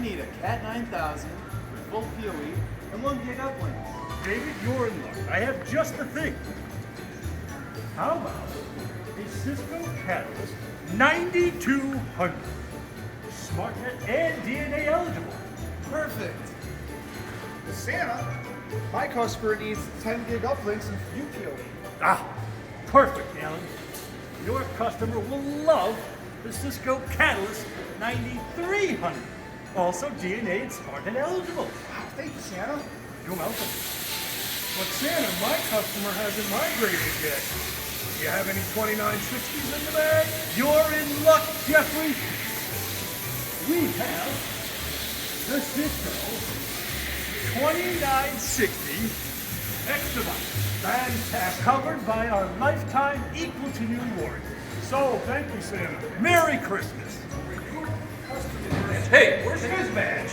need a Cat 9000 with full PoE and 1 gig uplink. David, you're in luck. I have just the thing. How about a Cisco Catalyst 9200? SmartNet and DNA eligible. Perfect. Santa, my customer needs 10 gig uplinks and few PoE. Ah, perfect, Alan. Your customer will love the Cisco Catalyst 9300. Also DNA and SmartNet eligible. Wow, thank you, Santa. You're welcome. But Santa, my customer hasn't migrated yet. Do you have any 2960s in the bag? You're in luck, Jeffrey. We have the Cisco 2960 exabyte. Fantastic. Covered by our lifetime equal to you warranty. So, thank you, Santa. Merry Christmas. Hey, where's his badge?